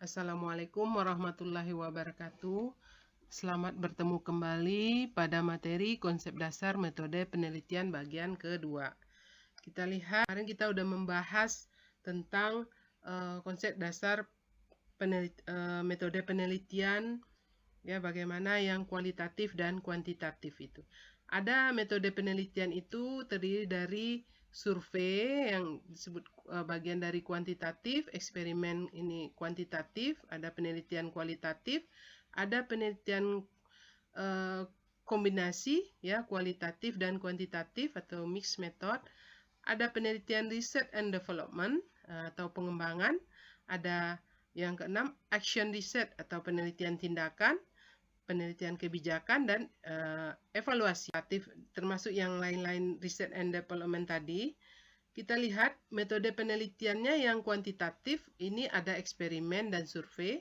Assalamualaikum warahmatullahi wabarakatuh. Selamat bertemu kembali pada materi konsep dasar metode penelitian bagian kedua. Kita lihat, kemarin kita udah membahas tentang konsep dasar metode penelitian, ya, bagaimana yang kualitatif dan kuantitatif itu. Ada metode penelitian itu terdiri dari survei yang disebut bagian dari kuantitatif, eksperimen ini kuantitatif, ada penelitian kualitatif, ada penelitian kombinasi, ya, kualitatif dan kuantitatif atau mixed method, ada penelitian research and development atau pengembangan, ada yang keenam action research atau penelitian tindakan, penelitian kebijakan, dan evaluasi termasuk yang lain-lain research and development tadi. Kita lihat metode penelitiannya yang kuantitatif, ini ada eksperimen dan survei.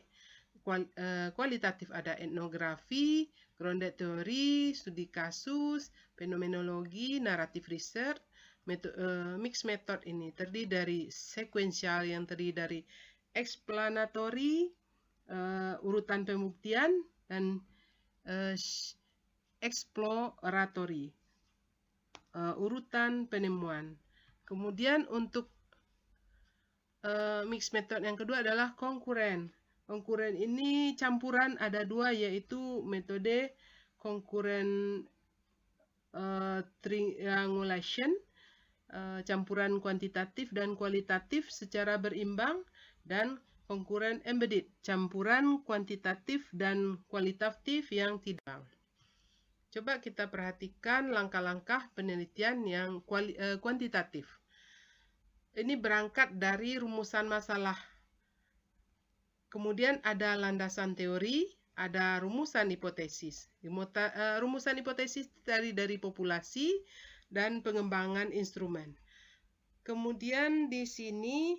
Kualitatif ada etnografi, grounded theory, studi kasus, fenomenologi, naratif research. Mixed method ini terdiri dari sekuensial yang terdiri dari explanatory, urutan pembuktian, dan exploratory, urutan penemuan. Kemudian untuk mixed method yang kedua adalah konkuren. Konkuren ini campuran, ada dua, yaitu metode konkuren triangulation, campuran kuantitatif dan kualitatif secara berimbang, dan konkuren embedded, campuran kuantitatif dan kualitatif yang tidak. Coba kita perhatikan langkah-langkah penelitian yang kuantitatif. Ini berangkat dari rumusan masalah. Kemudian ada landasan teori, ada rumusan hipotesis. Rumusan hipotesis dari populasi dan pengembangan instrumen. Kemudian di sini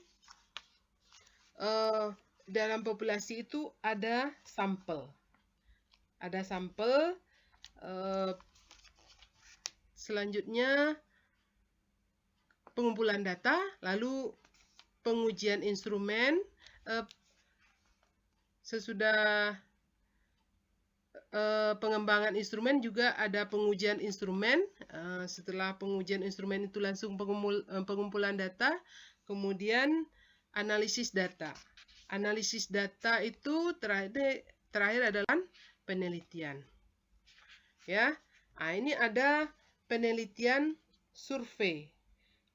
dalam populasi itu ada sampel. Ada sampel. Selanjutnya pengumpulan data, lalu pengujian instrumen. Sesudah pengembangan instrumen juga ada pengujian instrumen. Setelah pengujian instrumen itu langsung pengumpulan data, kemudian analisis data. Analisis data itu terakhir adalah penelitian. Ya, nah, ini ada penelitian survei.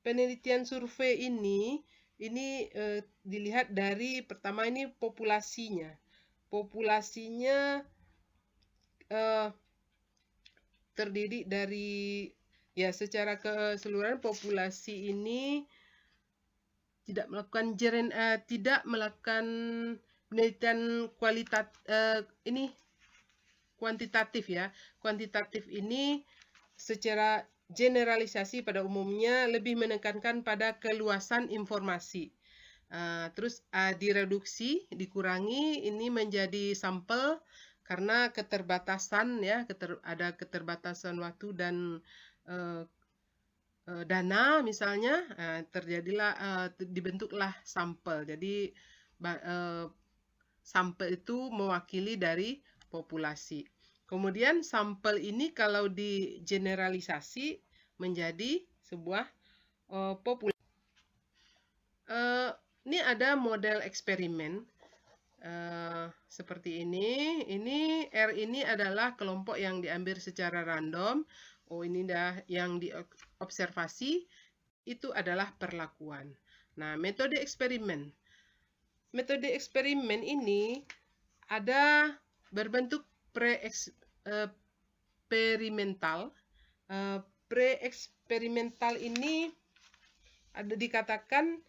Penelitian survei ini dilihat dari pertama ini populasinya. Populasinya terdiri dari, ya, secara keseluruhan populasi ini tidak melakukan penelitian kuantitatif, ya. Kuantitatif ini secara generalisasi pada umumnya lebih menekankan pada keluasan informasi. Terus direduksi, dikurangi ini menjadi sampel karena keterbatasan, ya, ada keterbatasan waktu dan dana misalnya, dibentuklah sampel. Jadi sampel itu mewakili dari populasi. Kemudian sampel ini kalau digeneralisasi menjadi sebuah populasi. Ini ada model eksperimen seperti ini. Ini R ini adalah kelompok yang diambil secara random. Ini dah yang diobservasi, itu adalah perlakuan. Nah, metode eksperimen. Metode eksperimen ini ada berbentuk pre-eksperimental. Pre-eksperimental ini ada dikatakan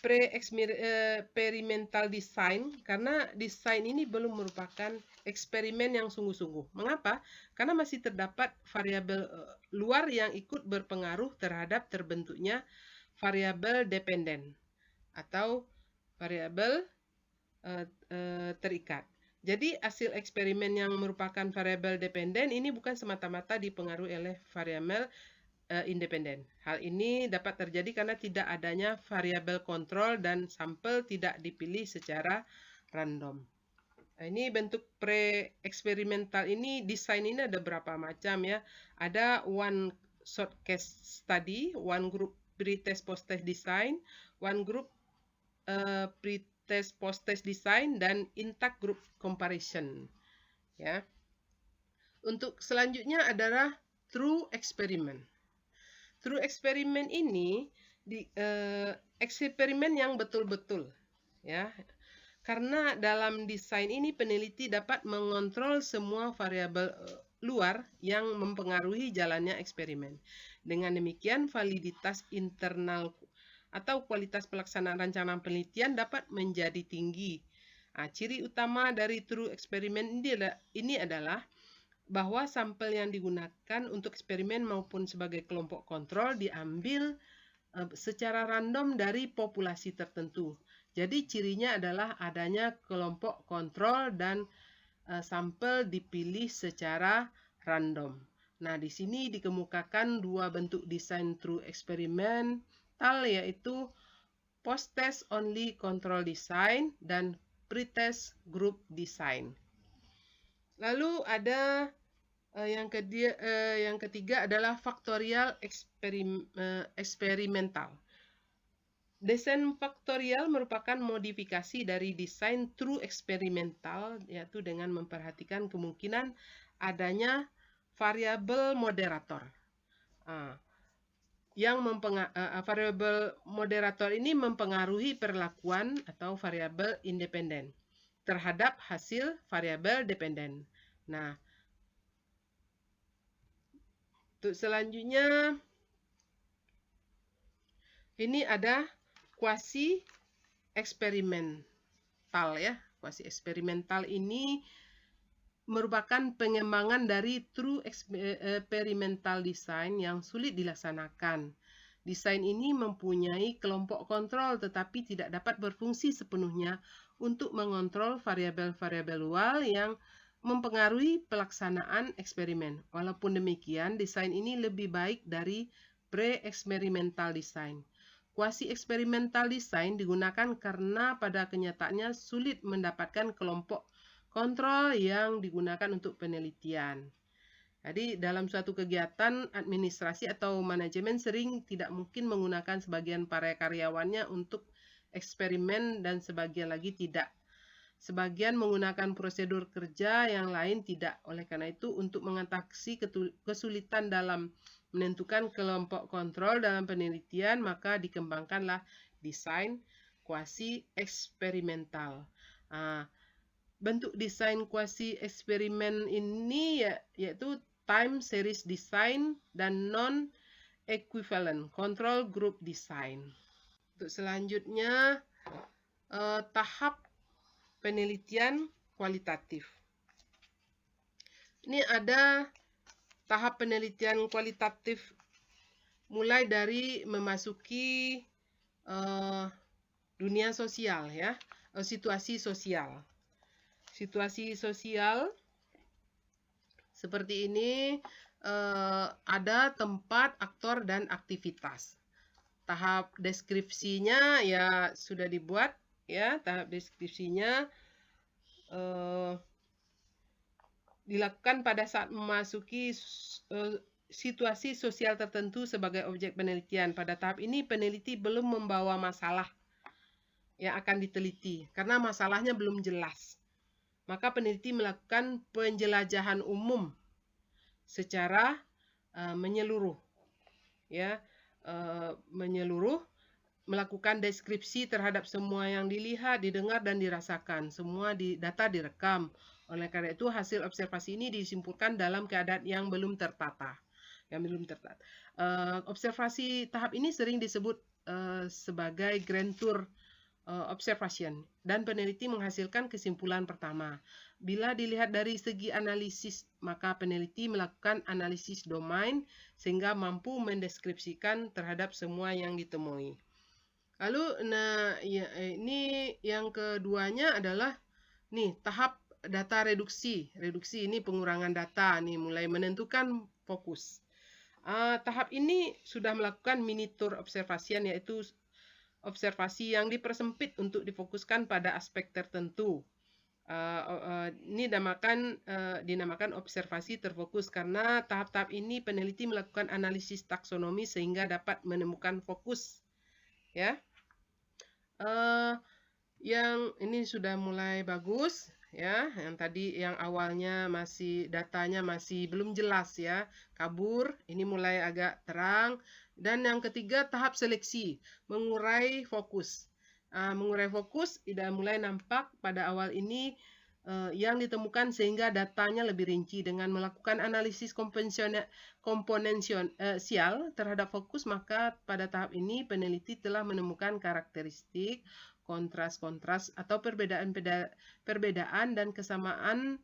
pre-eksperimental design karena desain ini belum merupakan eksperimen yang sungguh-sungguh. Mengapa? Karena masih terdapat variabel luar yang ikut berpengaruh terhadap terbentuknya variabel dependen atau variabel terikat. Jadi hasil eksperimen yang merupakan variabel dependen ini bukan semata-mata dipengaruhi oleh variabel independen. Hal ini dapat terjadi karena tidak adanya variabel kontrol dan sampel tidak dipilih secara random. Ini bentuk pre-eksperimental ini, desain ini ada berapa macam ya. Ada one short case study, one group pre-test post-test design, one group pre-test post-test design, dan intact group comparison. Ya. Untuk selanjutnya adalah true experiment. True experiment ini eksperimen yang betul-betul, ya. Karena dalam desain ini peneliti dapat mengontrol semua variabel luar yang mempengaruhi jalannya eksperimen. Dengan demikian, validitas internal atau kualitas pelaksanaan rancangan penelitian dapat menjadi tinggi. Ciri utama dari true experiment ini adalah bahwa sampel yang digunakan untuk eksperimen maupun sebagai kelompok kontrol diambil secara random dari populasi tertentu. Jadi cirinya adalah adanya kelompok kontrol dan sampel dipilih secara random. Nah, di sini dikemukakan dua bentuk desain true experimental, yaitu post-test only control design dan pre-test group design. Lalu ada yang ketiga adalah faktorial eksperimental. Desain faktorial merupakan modifikasi dari desain true eksperimental, yaitu dengan memperhatikan kemungkinan adanya variabel moderator. Variabel moderator ini mempengaruhi perlakuan atau variabel independen terhadap hasil variabel dependen. Nah, untuk selanjutnya ini ada kuasi eksperimental ya. Kuasi eksperimental ini merupakan pengembangan dari true experimental design yang sulit dilaksanakan. Desain ini mempunyai kelompok kontrol tetapi tidak dapat berfungsi sepenuhnya untuk mengontrol variabel-variabel luar yang mempengaruhi pelaksanaan eksperimen. Walaupun demikian, desain ini lebih baik dari pre-experimental design. Kuasi eksperimental design digunakan karena pada kenyataannya sulit mendapatkan kelompok kontrol yang digunakan untuk penelitian. Jadi dalam suatu kegiatan administrasi atau manajemen sering tidak mungkin menggunakan sebagian para karyawannya untuk eksperimen dan sebagian lagi tidak. Sebagian menggunakan prosedur kerja, yang lain tidak. Oleh karena itu, untuk mengatasi kesulitan dalam menentukan kelompok kontrol dalam penelitian, maka dikembangkanlah desain kuasi eksperimental. Bentuk desain kuasi eksperimen ini yaitu time series design dan non-equivalent control group design. Untuk selanjutnya, tahap penelitian kualitatif. Ini ada tahap penelitian kualitatif mulai dari memasuki dunia sosial ya, situasi sosial. Situasi sosial seperti ini, ada tempat, aktor, dan aktivitas. Tahap deskripsinya ya sudah dibuat ya, tahap deskripsinya dilakukan pada saat memasuki situasi sosial tertentu sebagai objek penelitian. Pada tahap ini peneliti belum membawa masalah yang akan diteliti karena masalahnya belum jelas. Maka peneliti melakukan penjelajahan umum secara menyeluruh, ya, menyeluruh, melakukan deskripsi terhadap semua yang dilihat, didengar, dan dirasakan. Semua data direkam. Oleh karena itu, hasil observasi ini disimpulkan dalam keadaan yang belum tertata. Observasi tahap ini sering disebut sebagai grand tour observation, dan peneliti menghasilkan kesimpulan pertama. Bila dilihat dari segi analisis, maka peneliti melakukan analisis domain sehingga mampu mendeskripsikan terhadap semua yang ditemui. Lalu, ini yang keduanya adalah tahap data reduksi. Reduksi ini pengurangan data, mulai menentukan fokus. Tahap ini sudah melakukan miniatur observation, yaitu observasi yang dipersempit untuk difokuskan pada aspek tertentu. Ini dinamakan observasi terfokus karena tahap-tahap ini peneliti melakukan analisis taksonomi sehingga dapat menemukan fokus. Ya, yang ini sudah mulai bagus. Ya, yang tadi yang awalnya masih datanya masih belum jelas ya, kabur, ini mulai agak terang. Dan yang ketiga tahap seleksi, mengurai fokus. Mengurai fokus sudah mulai nampak pada awal ini yang ditemukan sehingga datanya lebih rinci. Dengan melakukan analisis komponensial terhadap fokus, maka pada tahap ini peneliti telah menemukan karakteristik, kontras-kontras atau perbedaan dan kesamaan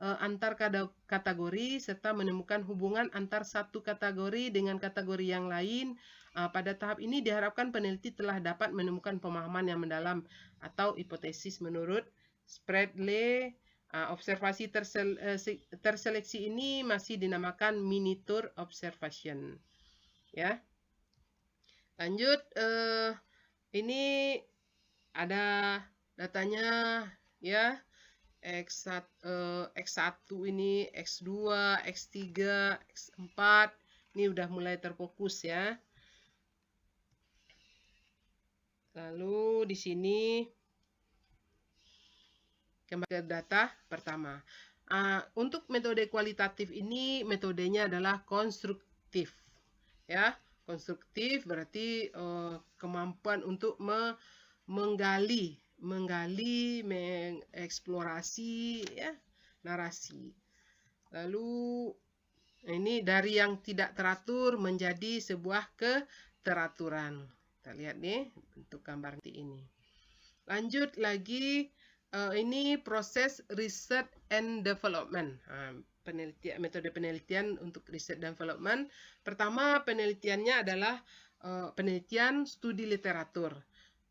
antar kategori serta menemukan hubungan antar satu kategori dengan kategori yang lain. Pada tahap ini diharapkan peneliti telah dapat menemukan pemahaman yang mendalam atau hipotesis menurut Spradley. Observasi terseleksi ini masih dinamakan miniatur observation. Ya, lanjut. Ini ada datanya ya, X1 ini, X2, X3, X4, ini udah mulai terfokus ya. Lalu di sini kembali ke data pertama. Untuk metode kualitatif ini metodenya adalah konstruktif ya. Konstruktif berarti kemampuan untuk menggali, mengeksplorasi ya, narasi. Lalu ini dari yang tidak teratur menjadi sebuah keteraturan. Kita lihat nih bentuk gambar ini. Lanjut lagi, ini proses research and development. Metode penelitian untuk research dan development. Pertama, penelitiannya adalah penelitian studi literatur.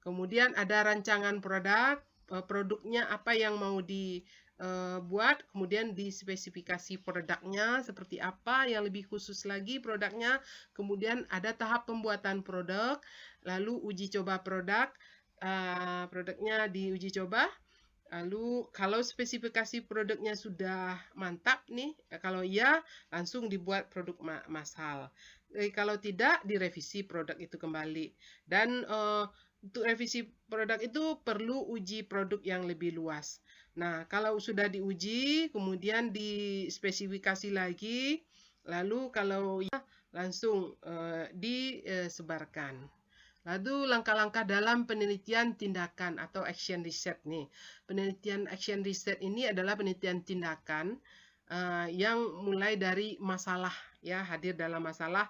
Kemudian ada rancangan produk, produknya apa yang mau dibuat, kemudian dispesifikasi produknya seperti apa, yang lebih khusus lagi produknya. Kemudian ada tahap pembuatan produk, lalu uji coba produk, produknya diuji coba. Lalu kalau spesifikasi produknya sudah mantap nih, kalau iya langsung dibuat produk massal. Kalau tidak, direvisi produk itu kembali. Dan untuk revisi produk itu perlu uji produk yang lebih luas. Nah, kalau sudah diuji, kemudian dispesifikasi lagi, lalu kalau ya langsung disebarkan. Lalu langkah-langkah dalam penelitian tindakan atau action research nih. Penelitian action research ini adalah penelitian tindakan yang mulai dari masalah ya, hadir dalam masalah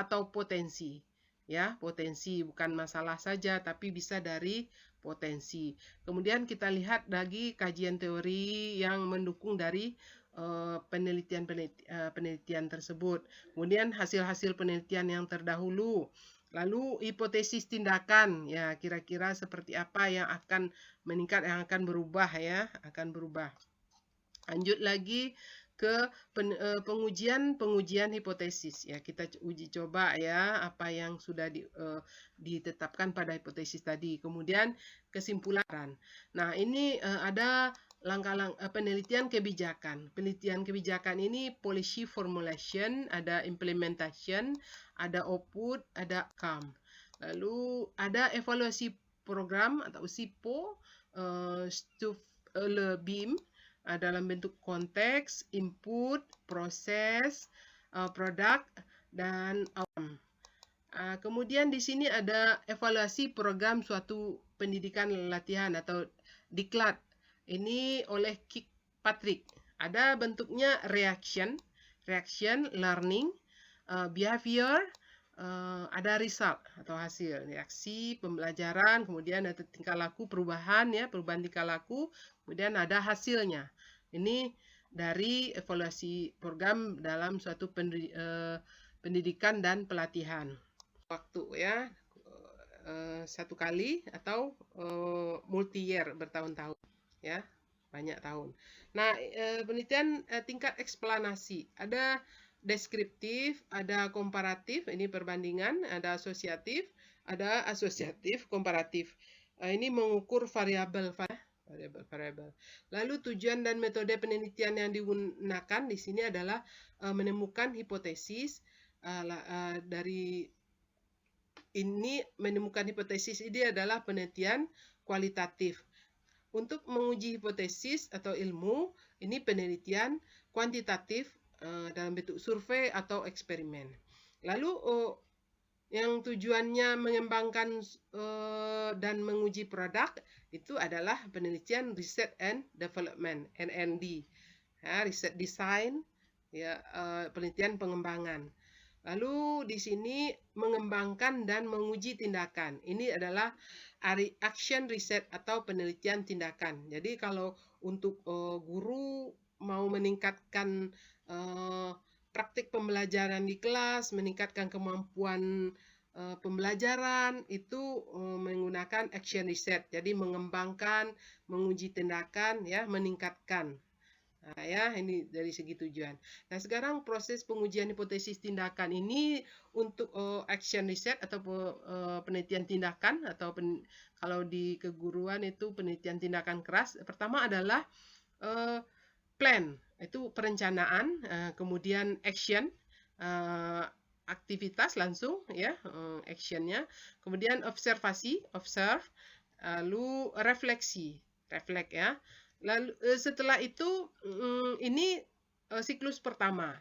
atau potensi. Ya, potensi bukan masalah saja tapi bisa dari potensi. Kemudian kita lihat lagi kajian teori yang mendukung dari penelitian tersebut. Kemudian hasil-hasil penelitian yang terdahulu. Lalu hipotesis tindakan, ya kira-kira seperti apa yang akan meningkat, yang akan berubah ya, akan berubah. Lanjut lagi ke pengujian hipotesis ya, kita uji coba ya apa yang sudah ditetapkan pada hipotesis tadi. Kemudian kesimpulan. Nah, ini ada langkah-langkah penelitian kebijakan. Penelitian kebijakan ini policy formulation, ada implementation, ada output, ada outcome. Lalu ada evaluasi program atau SIPO, Stufle Beam, dalam bentuk konteks, input, proses, produk, dan outcome. Kemudian di sini ada evaluasi program suatu pendidikan latihan atau diklat. Ini oleh Kirkpatrick. Ada bentuknya reaction, learning, behavior, ada result atau hasil, reaksi, pembelajaran, kemudian ada tingkah laku, perubahan ya, perubahan tingkah laku, kemudian ada hasilnya. Ini dari evaluasi program dalam suatu pendidikan dan pelatihan. Waktu ya, satu kali atau multi year, bertahun-tahun ya, banyak tahun. Nah, penelitian tingkat eksplanasi. Ada deskriptif, ada komparatif, ini perbandingan, ada asosiatif, komparatif. Ini mengukur variabel. Lalu tujuan dan metode penelitian yang digunakan di sini adalah menemukan hipotesis. Dari ini menemukan hipotesis ini adalah penelitian kualitatif. Untuk menguji hipotesis atau ilmu, ini penelitian kuantitatif dalam bentuk survei atau eksperimen. Lalu yang tujuannya mengembangkan dan menguji produk itu adalah penelitian Research and Development (RND), ya, Research Design, ya, penelitian pengembangan. Lalu di sini mengembangkan dan menguji tindakan. Ini adalah action research atau penelitian tindakan. Jadi kalau untuk guru mau meningkatkan praktik pembelajaran di kelas, meningkatkan kemampuan pembelajaran, itu menggunakan action research. Jadi mengembangkan, menguji tindakan, ya, meningkatkan. Nah, ya, ini dari segi tujuan. Nah, sekarang proses pengujian hipotesis tindakan ini untuk action research atau penelitian tindakan atau kalau di keguruan itu penelitian tindakan keras. Pertama adalah plan, itu perencanaan, kemudian action, aktivitas langsung, ya, actionnya, kemudian observasi, observe, lalu refleksi, reflect, ya. Lalu setelah itu ini siklus pertama.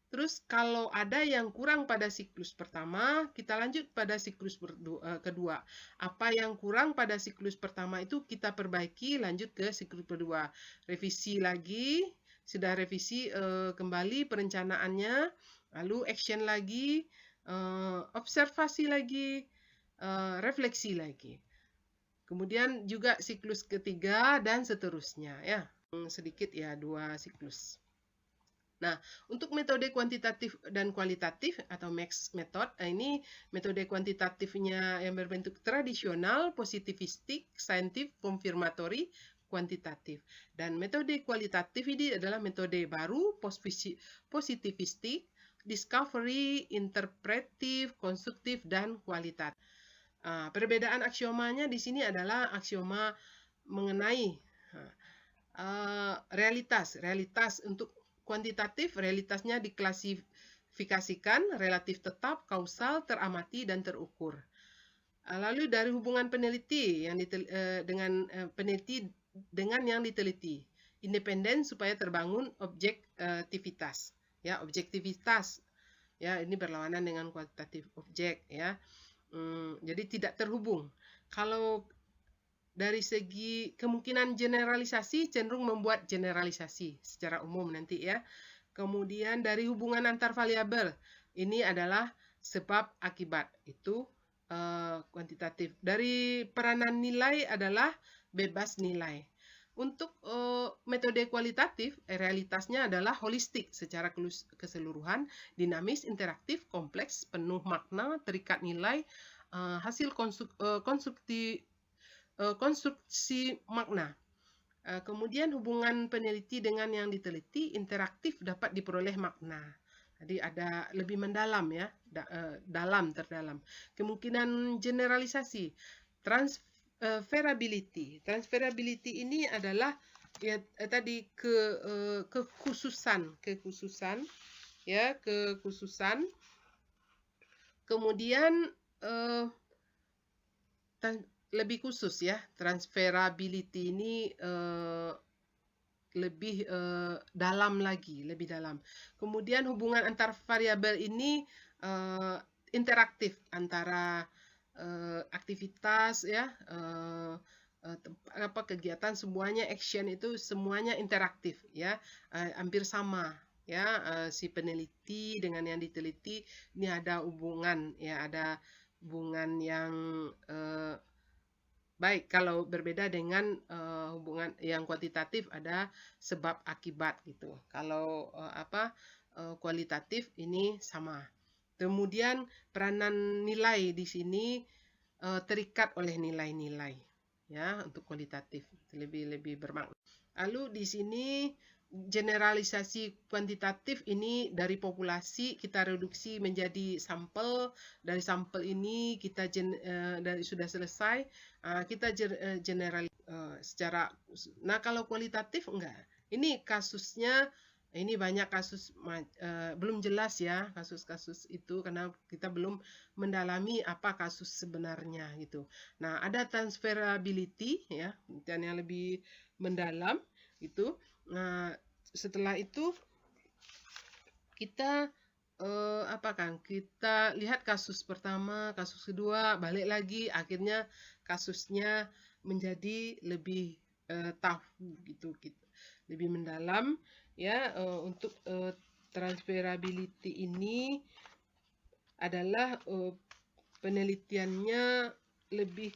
Terus kalau ada yang kurang pada siklus pertama, kita lanjut pada siklus kedua. Apa yang kurang pada siklus pertama itu kita perbaiki, lanjut ke siklus kedua. Revisi lagi, sudah revisi kembali perencanaannya, lalu action lagi, observasi lagi, refleksi lagi. Kemudian juga siklus ketiga dan seterusnya, ya. Sedikit, ya, 2 siklus. Nah, untuk metode kuantitatif dan kualitatif atau mixed method, ini metode kuantitatifnya yang berbentuk tradisional, positivistik, saintifik, konfirmatori, kuantitatif. Dan metode kualitatif ini adalah metode baru, positivistik, discovery, interpretif, konstruktif, dan kualitatif. Perbedaan aksiomanya di sini adalah aksioma mengenai realitas. Realitas untuk kuantitatif, realitasnya diklasifikasikan relatif tetap, kausal, teramati, dan terukur. Lalu dari hubungan peneliti dengan peneliti dengan yang diteliti, independen supaya terbangun objektivitas. Ya, objektivitas. Ya, ini berlawanan dengan kualitatif objek, ya. Jadi tidak terhubung. Kalau dari segi kemungkinan generalisasi cenderung membuat generalisasi secara umum nanti, ya. Kemudian dari hubungan antar variabel, ini adalah sebab akibat, itu kuantitatif. Dari peranan nilai adalah bebas nilai. Untuk metode kualitatif, realitasnya adalah holistik secara keseluruhan, dinamis, interaktif, kompleks, penuh makna, terikat nilai, hasil konstruksi makna. Kemudian hubungan peneliti dengan yang diteliti, interaktif, dapat diperoleh makna. Jadi ada lebih mendalam, ya, terdalam. Kemungkinan generalisasi, transferability. Transferability ini adalah, ya, tadi kekhususan, ya, kekhususan. Kemudian lebih khusus, ya, transferability ini lebih dalam lagi, lebih dalam. Kemudian hubungan antar variabel ini interaktif antara aktivitas, ya, kegiatan semuanya, action itu semuanya interaktif, ya, hampir sama, ya, si peneliti dengan yang diteliti ini ada hubungan, ya, ada hubungan yang baik. Kalau berbeda dengan hubungan yang kuantitatif ada sebab akibat gitu. Kalau kualitatif ini sama. Kemudian peranan nilai di sini terikat oleh nilai-nilai, ya, untuk kualitatif lebih bermakna. Lalu di sini generalisasi kuantitatif ini dari populasi kita reduksi menjadi sampel. Dari sampel ini kita dari sudah selesai kita general secara. Nah, kalau kualitatif enggak. Ini kasusnya, ini banyak kasus belum jelas ya kasus-kasus itu karena kita belum mendalami apa kasus sebenarnya gitu. Nah, ada transferability ya, dan yang lebih mendalam itu. Nah, setelah itu kita kita lihat kasus pertama, kasus kedua, balik lagi, akhirnya kasusnya menjadi lebih tahu gitu, lebih mendalam ya. Untuk transferability ini adalah penelitiannya lebih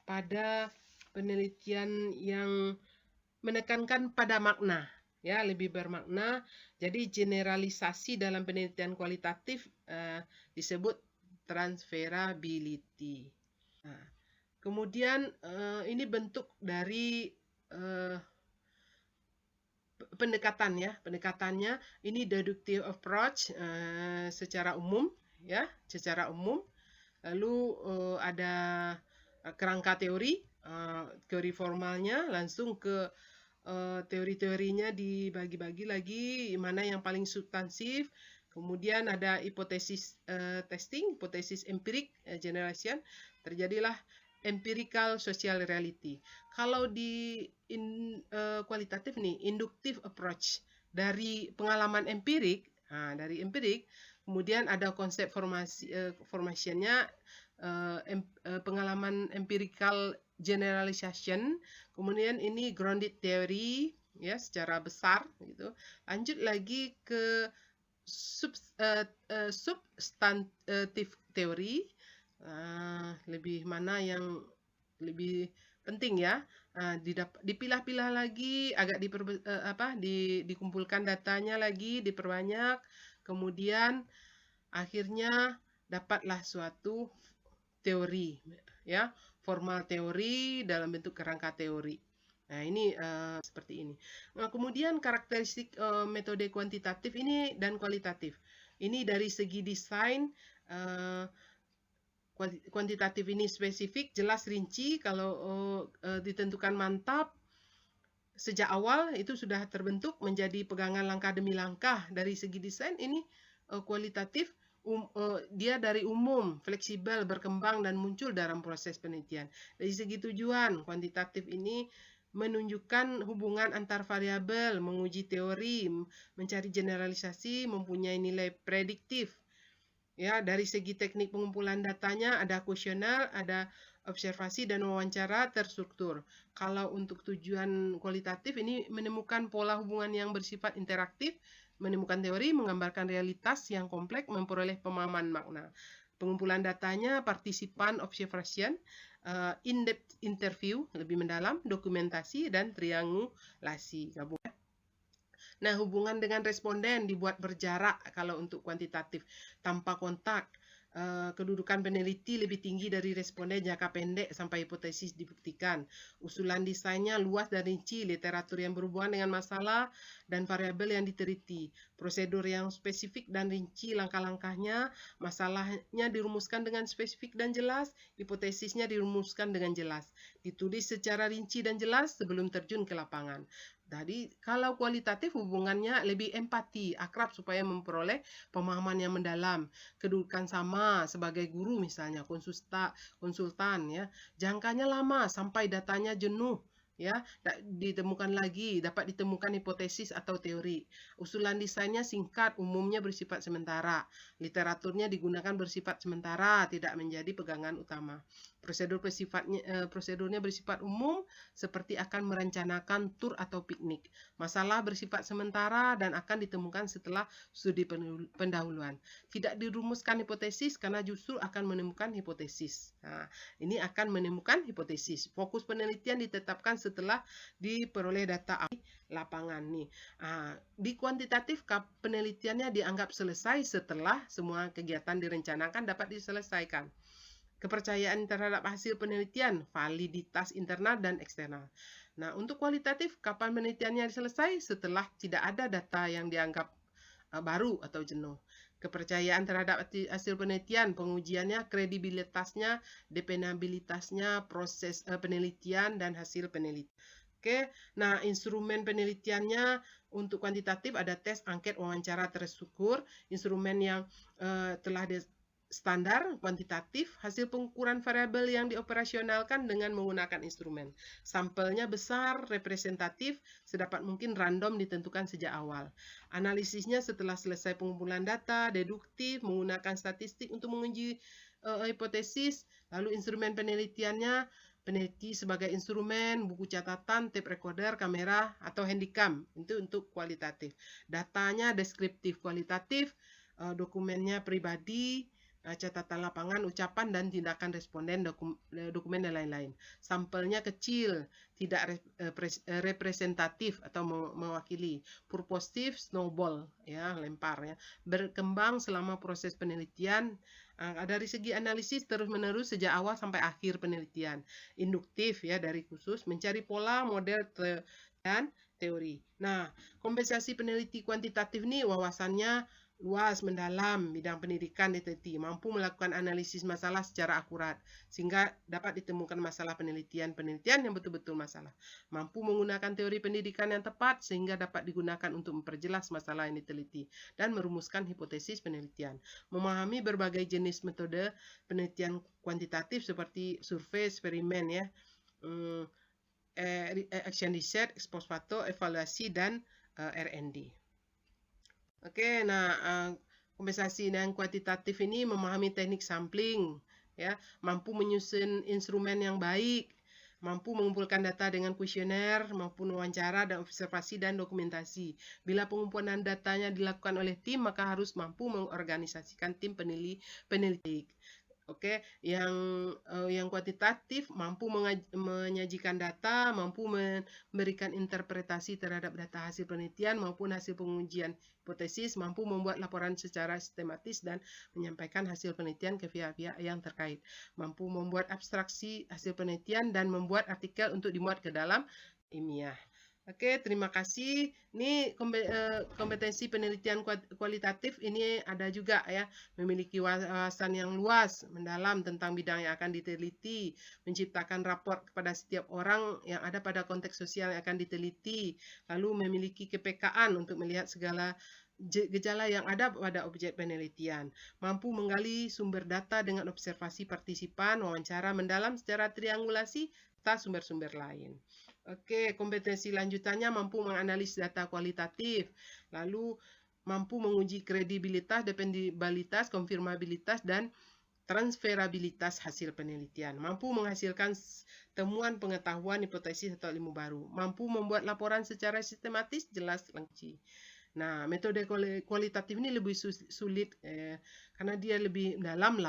pada penelitian yang menekankan pada makna ya, lebih bermakna. Jadi generalisasi dalam penelitian kualitatif disebut transferability. Nah, kemudian ini bentuk dari pendekatan ya. Pendekatannya ini deductive approach secara umum ya, secara umum. Lalu ada kerangka teori, teori formalnya, langsung ke teori-teorinya dibagi-bagi lagi, mana yang paling substansif. Kemudian ada hipotesis testing, hipotesis empirik generation, terjadilah empirical social reality. Kalau di kualitatif nih, inductive approach dari pengalaman empirik, dari empirik, kemudian ada konsep formationnya, pengalaman empirical generalization, kemudian ini grounded theory ya secara besar gitu. Lanjut lagi ke substantive theory, lebih mana yang lebih penting ya. Dipilah-pilah lagi, agak dikumpulkan datanya lagi, diperbanyak, kemudian akhirnya dapatlah suatu teori ya, formal teori dalam bentuk kerangka teori. Nah, ini seperti ini. Nah, kemudian karakteristik metode kuantitatif ini dan kualitatif. Ini dari segi desain, kuantitatif ini spesifik, jelas, rinci. Kalau ditentukan mantap sejak awal, itu sudah terbentuk menjadi pegangan langkah demi langkah. Dari segi desain ini kualitatif, dia dari umum, fleksibel, berkembang, dan muncul dalam proses penelitian. Dari segi tujuan, kuantitatif ini menunjukkan hubungan antar variabel, menguji teori, mencari generalisasi, mempunyai nilai prediktif. Ya, dari segi teknik pengumpulan datanya ada kuesioner, ada observasi dan wawancara terstruktur. Kalau untuk tujuan kualitatif ini menemukan pola hubungan yang bersifat interaktif, menemukan teori, menggambarkan realitas yang kompleks, memperoleh pemahaman makna. Pengumpulan datanya, partisipan, observation, in-depth interview, lebih mendalam, dokumentasi, dan triangulasi. Nah, hubungan dengan responden dibuat berjarak kalau untuk kuantitatif, tanpa kontak. Kedudukan peneliti lebih tinggi dari responden jangka pendek sampai hipotesis dibuktikan. Usulan desainnya luas dan rinci, literatur yang berhubungan dengan masalah dan variabel yang diteliti. Prosedur yang spesifik dan rinci langkah-langkahnya, masalahnya dirumuskan dengan spesifik dan jelas, hipotesisnya dirumuskan dengan jelas. Ditulis secara rinci dan jelas sebelum terjun ke lapangan. Jadi kalau kualitatif hubungannya lebih empati, akrab supaya memperoleh pemahaman yang mendalam. Kedudukan sama sebagai guru misalnya, konsultan ya. Jangkanya lama sampai datanya jenuh ya, dapat ditemukan hipotesis atau teori. Usulan desainnya singkat, umumnya bersifat sementara. Literaturnya digunakan bersifat sementara, tidak menjadi pegangan utama. Prosedurnya bersifat umum, seperti akan merencanakan tur atau piknik. Masalah bersifat sementara dan akan ditemukan setelah studi pendahuluan. Tidak dirumuskan hipotesis karena justru akan menemukan hipotesis. Nah, ini akan menemukan hipotesis. Fokus penelitian ditetapkan setelah diperoleh data lapangan nih. Di kuantitatif penelitiannya dianggap selesai setelah semua kegiatan direncanakan dapat diselesaikan. Kepercayaan terhadap hasil penelitian, validitas internal dan eksternal. Nah, untuk kualitatif, kapan penelitiannya selesai? Setelah tidak ada data yang dianggap baru atau jenuh. Kepercayaan terhadap hasil penelitian, pengujiannya, kredibilitasnya, dependabilitasnya, proses penelitian, dan hasil penelitian. Oke, nah instrumen penelitiannya untuk kuantitatif ada tes, angket, wawancara terukur. Instrumen yang telah standar kuantitatif, hasil pengukuran variabel yang dioperasionalkan dengan menggunakan instrumen. Sampelnya besar, representatif, sedapat mungkin random ditentukan sejak awal. Analisisnya setelah selesai pengumpulan data, deduktif, menggunakan statistik untuk menguji hipotesis, lalu instrumen penelitiannya, peneliti sebagai instrumen, buku catatan, tape recorder, kamera, atau handycam, itu untuk kualitatif. Datanya deskriptif kualitatif, dokumennya pribadi, catatan lapangan, ucapan, dan tindakan responden, dokumen, dan lain-lain. Sampelnya kecil, tidak representatif atau mewakili. Purposive, snowball, ya, lempar, ya. Berkembang selama proses penelitian. Dari segi analisis terus-menerus sejak awal sampai akhir penelitian. Induktif, ya, dari khusus, mencari pola, model, dan teori. Nah, kompensasi peneliti kuantitatif ini wawasannya luas, mendalam, bidang pendidikan diteliti, mampu melakukan analisis masalah secara akurat, sehingga dapat ditemukan masalah penelitian yang betul-betul masalah. Mampu menggunakan teori pendidikan yang tepat, sehingga dapat digunakan untuk memperjelas masalah yang diteliti, dan merumuskan hipotesis penelitian. Memahami berbagai jenis metode penelitian kuantitatif seperti survei, eksperimen, ya, action research, ex post facto, evaluasi, dan R&D. Oke, nah kompensasi dan kuantitatif ini memahami teknik sampling, ya, mampu menyusun instrumen yang baik, mampu mengumpulkan data dengan kuesioner, mampu wawancara dan observasi dan dokumentasi. Bila pengumpulan datanya dilakukan oleh tim, maka harus mampu mengorganisasikan tim peneliti. Oke, yang kuantitatif mampu menyajikan data, mampu memberikan interpretasi terhadap data hasil penelitian maupun hasil pengujian hipotesis, mampu membuat laporan secara sistematis dan menyampaikan hasil penelitian ke pihak-pihak yang terkait, mampu membuat abstraksi hasil penelitian dan membuat artikel untuk dimuat ke dalam ilmiah. Oke, terima kasih. Ini kompetensi penelitian kualitatif ini ada juga, ya, memiliki wawasan yang luas, mendalam tentang bidang yang akan diteliti, menciptakan rapor kepada setiap orang yang ada pada konteks sosial yang akan diteliti, lalu memiliki kepekaan untuk melihat segala gejala yang ada pada objek penelitian, mampu menggali sumber data dengan observasi partisipan, wawancara mendalam secara triangulasi, serta sumber-sumber lain. Oke, kompetensi lanjutannya mampu menganalisis data kualitatif, lalu mampu menguji kredibilitas, dependabilitas, konfirmabilitas, dan transferabilitas hasil penelitian, mampu menghasilkan temuan pengetahuan, hipotesis, atau ilmu baru, mampu membuat laporan secara sistematis, jelas, lengkap. Nah, metode kualitatif ini lebih sulit karena dia lebih dalam,